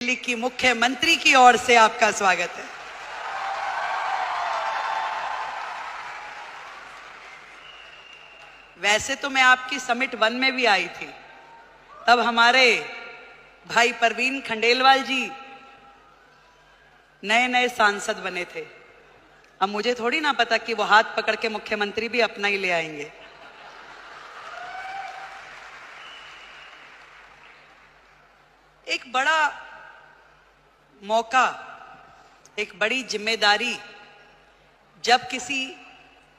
दिल्ली की मुख्यमंत्री की ओर से आपका स्वागत है। वैसे तो मैं आपकी समिट 1 में भी आई थी, तब हमारे भाई परवीन खंडेलवाल जी नए नए सांसद बने थे। अब मुझे थोड़ी ना पता कि वो हाथ पकड़ के मुख्यमंत्री भी अपना ही ले आएंगे। एक बड़ा मौका, एक बड़ी जिम्मेदारी जब किसी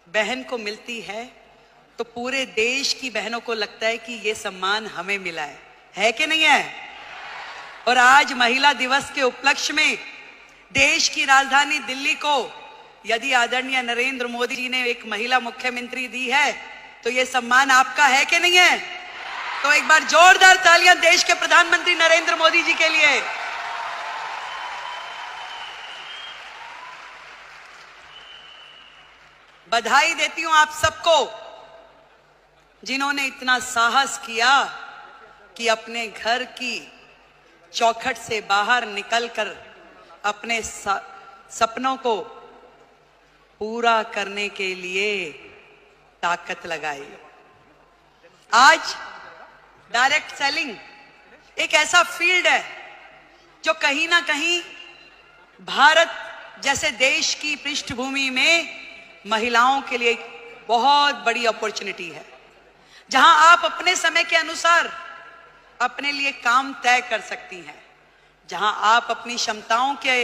बहन को मिलती है तो पूरे देश की बहनों को लगता है कि ये सम्मान हमें मिला है कि नहीं है? और आज महिला दिवस के उपलक्ष्य में देश की राजधानी दिल्ली को यदि आदरणीय नरेंद्र मोदी जी ने एक महिला मुख्यमंत्री दी है तो ये सम्मान आपका है कि नहीं है? तो एक बार जोरदार तालियां देश के प्रधानमंत्री नरेंद्र मोदी जी के लिए। बधाई देती हूं आप सबको जिन्होंने इतना साहस किया कि अपने घर की चौखट से बाहर निकलकर अपने सपनों को पूरा करने के लिए ताकत लगाई। आज डायरेक्ट सेलिंग एक ऐसा फील्ड है जो कहीं ना कहीं भारत जैसे देश की पृष्ठभूमि में महिलाओं के लिए एक बहुत बड़ी अपॉर्चुनिटी है, जहां आप अपने समय के अनुसार अपने लिए काम तय कर सकती हैं, जहां आप अपनी क्षमताओं के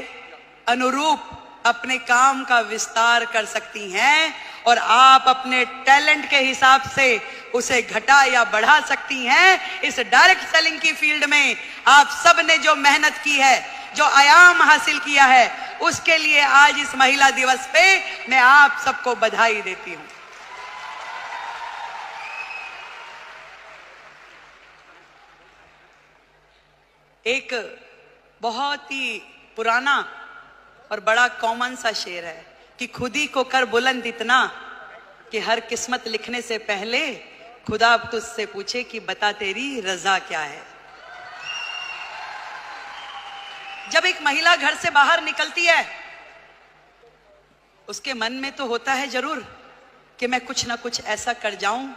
अनुरूप अपने काम का विस्तार कर सकती हैं और आप अपने टैलेंट के हिसाब से उसे घटा या बढ़ा सकती हैं। इस डायरेक्ट सेलिंग की फील्ड में आप सब ने जो मेहनत की है, जो आयाम हासिल किया है, उसके लिए आज इस महिला दिवस पे मैं आप सबको बधाई देती हूं। एक बहुत ही पुराना और बड़ा कॉमन सा शेर है कि खुद ही को कर बुलंद इतना कि हर किस्मत लिखने से पहले खुदा तुझसे पूछे कि बता तेरी रजा क्या है। जब एक महिला घर से बाहर निकलती है उसके मन में तो होता है जरूर कि मैं कुछ ना कुछ ऐसा कर जाऊं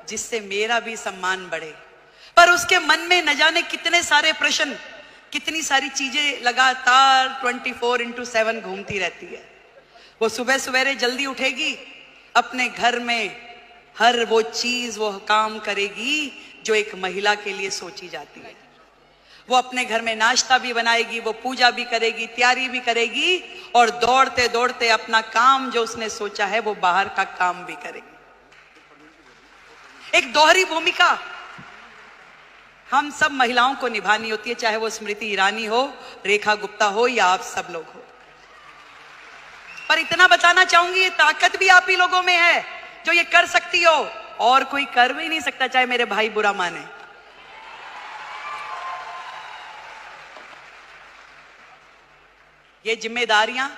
जिससे मेरा भी सम्मान बढ़े, पर उसके मन में न जाने कितने सारे प्रश्न, कितनी सारी चीजें लगातार 24/7 घूमती रहती है। वो सुबह सवेरे जल्दी उठेगी, अपने घर में हर वो चीज वो काम करेगी जो एक महिला के लिए सोची जाती है। वो अपने घर में नाश्ता भी बनाएगी, वो पूजा भी करेगी, तैयारी भी करेगी और दौड़ते दौड़ते अपना काम जो उसने सोचा है वो बाहर का काम भी करेगी। एक दोहरी भूमिका हम सब महिलाओं को निभानी होती है, चाहे वो स्मृति ईरानी हो, रेखा गुप्ता हो या आप सब लोग हो। पर इतना बताना चाहूंगी, ये ताकत भी आप ही लोगों में है जो ये कर सकती हो, और कोई कर भी नहीं सकता, चाहे मेरे भाई बुरा माने। ये जिम्मेदारियां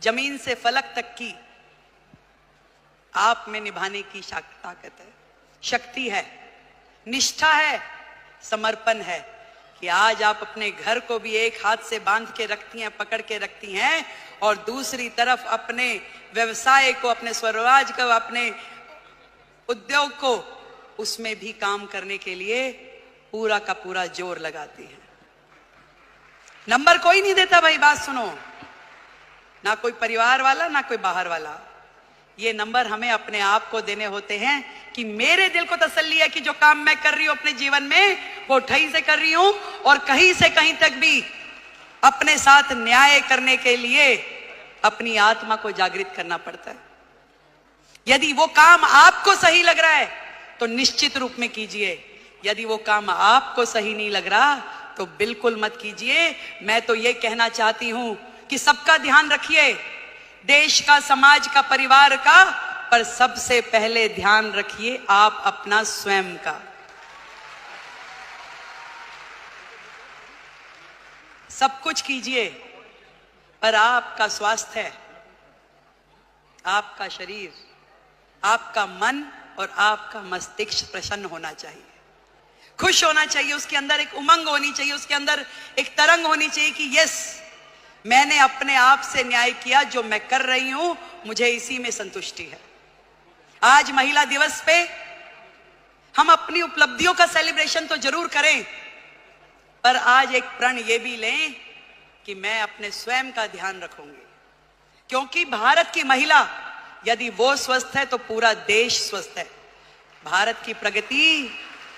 जमीन से फलक तक की आप में निभाने की ताकत है, शक्ति है, निष्ठा है, समर्पण है कि आज आप अपने घर को भी एक हाथ से बांध के रखती हैं, पकड़ के रखती हैं, और दूसरी तरफ अपने व्यवसाय को, अपने स्वरोजगार को, अपने उद्योग को, उसमें भी काम करने के लिए पूरा का पूरा जोर लगाती हैं। नंबर कोई नहीं देता भाई, बात सुनो, ना कोई परिवार वाला ना कोई बाहर वाला। ये नंबर हमें अपने आप को देने होते हैं कि मेरे दिल को तसल्ली है कि जो काम मैं कर रही हूं अपने जीवन में वो ठही से कर रही हूं, और कहीं से कहीं तक भी अपने साथ न्याय करने के लिए अपनी आत्मा को जागृत करना पड़ता है। यदि वो काम आपको सही लग रहा है तो निश्चित रूप में कीजिए, यदि वो काम आपको सही नहीं लग रहा तो बिल्कुल मत कीजिए। मैं तो ये कहना चाहती हूं कि सबका ध्यान रखिए, देश का, समाज का, परिवार का, पर सबसे पहले ध्यान रखिए आप अपना स्वयं का। सब कुछ कीजिए पर आपका स्वास्थ्य, आपका शरीर, आपका मन और आपका मस्तिष्क प्रसन्न होना चाहिए। खुश होना चाहिए, उसके अंदर एक उमंग होनी चाहिए, उसके अंदर एक तरंग होनी चाहिए कि यस, मैंने अपने आप से न्याय किया, जो मैं कर रही हूं मुझे इसी में संतुष्टि है। आज महिला दिवस पे हम अपनी उपलब्धियों का सेलिब्रेशन तो जरूर करें, पर आज एक प्रण ये भी लें कि मैं अपने स्वयं का ध्यान रखूंगी, क्योंकि भारत की महिला यदि वो स्वस्थ है तो पूरा देश स्वस्थ है। भारत की प्रगति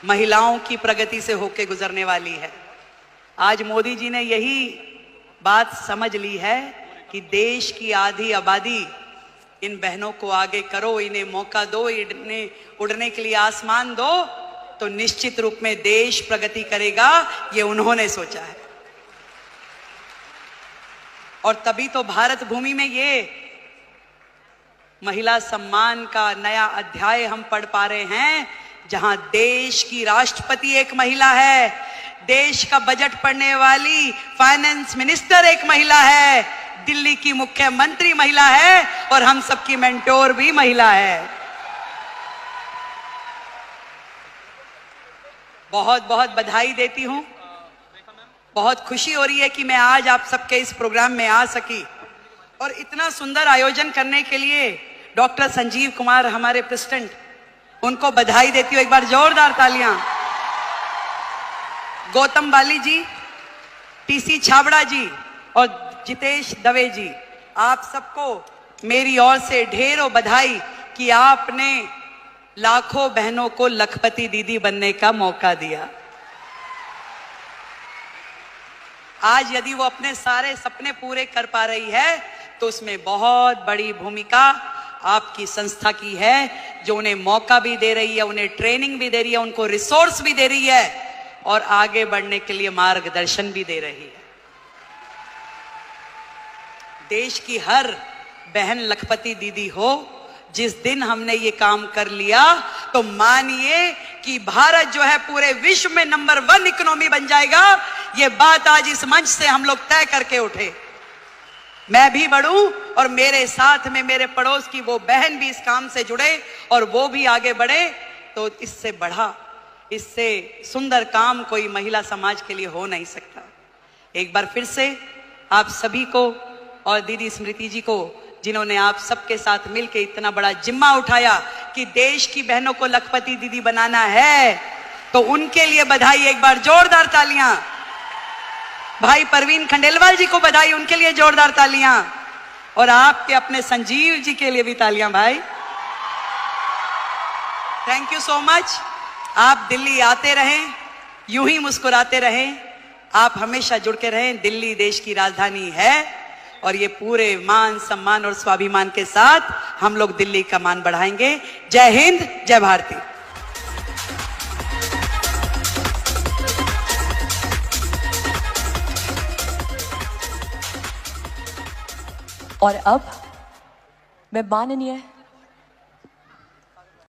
महिलाओं की प्रगति से होकर गुजरने वाली है। आज मोदी जी ने यही बात समझ ली है कि देश की आधी आबादी, इन बहनों को आगे करो, इन्हें मौका दो, इन्हें उड़ने के लिए आसमान दो, तो निश्चित रूप में देश प्रगति करेगा। ये उन्होंने सोचा है। और तभी तो भारत भूमि में ये महिला सम्मान का नया अध्याय हम पढ़ पा रहे हैं, जहां देश की राष्ट्रपति एक महिला है, देश का बजट पढ़ने वाली फाइनेंस मिनिस्टर एक महिला है, दिल्ली की मुख्यमंत्री महिला है, और हम सबकी मेंटोर भी महिला है। बहुत बहुत बधाई देती हूं। बहुत खुशी हो रही है कि मैं आज आप सबके इस प्रोग्राम में आ सकी, और इतना सुंदर आयोजन करने के लिए डॉक्टर संजीव कुमार हमारे प्रेसिडेंट, उनको बधाई देती हूं। एक बार जोरदार तालियां। गौतम बाली जी, टीसी छाबड़ा जी और जितेश दवे जी, आप सबको मेरी ओर से ढेरों बधाई कि आपने लाखों बहनों को लखपति दीदी बनने का मौका दिया। आज यदि वो अपने सारे सपने पूरे कर पा रही है तो उसमें बहुत बड़ी भूमिका आपकी संस्था की है, जो उन्हें मौका भी दे रही है, उन्हें ट्रेनिंग भी दे रही है, उनको रिसोर्स भी दे रही है, और आगे बढ़ने के लिए मार्गदर्शन भी दे रही है। देश की हर बहन लखपति दीदी हो। जिस दिन हमने ये काम कर लिया तो मानिए कि भारत जो है पूरे विश्व में नंबर 1 इकोनॉमी बन जाएगा। ये बात आज इस मंच से हम लोग तय करके उठे। मैं भी बढ़ूं और मेरे साथ में मेरे पड़ोस की वो बहन भी इस काम से जुड़े और वो भी आगे बढ़े, तो इससे बढ़ा, इससे सुंदर काम कोई महिला समाज के लिए हो नहीं सकता। एक बार फिर से आप सभी को और दीदी स्मृति जी को, जिन्होंने आप सबके साथ मिलकर इतना बड़ा जिम्मा उठाया कि देश की बहनों को लखपति दीदी बनाना है, तो उनके लिए बधाई। एक बार जोरदार तालियां। भाई परवीन खंडेलवाल जी को बधाई, उनके लिए जोरदार तालियां। और आपके अपने संजीव जी के लिए भी तालियां भाई। Thank you so much. आप दिल्ली आते रहें, यूं ही मुस्कुराते रहें, आप हमेशा जुड़ के रहें। दिल्ली देश की राजधानी है और ये पूरे मान सम्मान और स्वाभिमान के साथ हम लोग दिल्ली का मान बढ़ाएंगे। जय हिंद, जय भारती। और अब मैं माननीय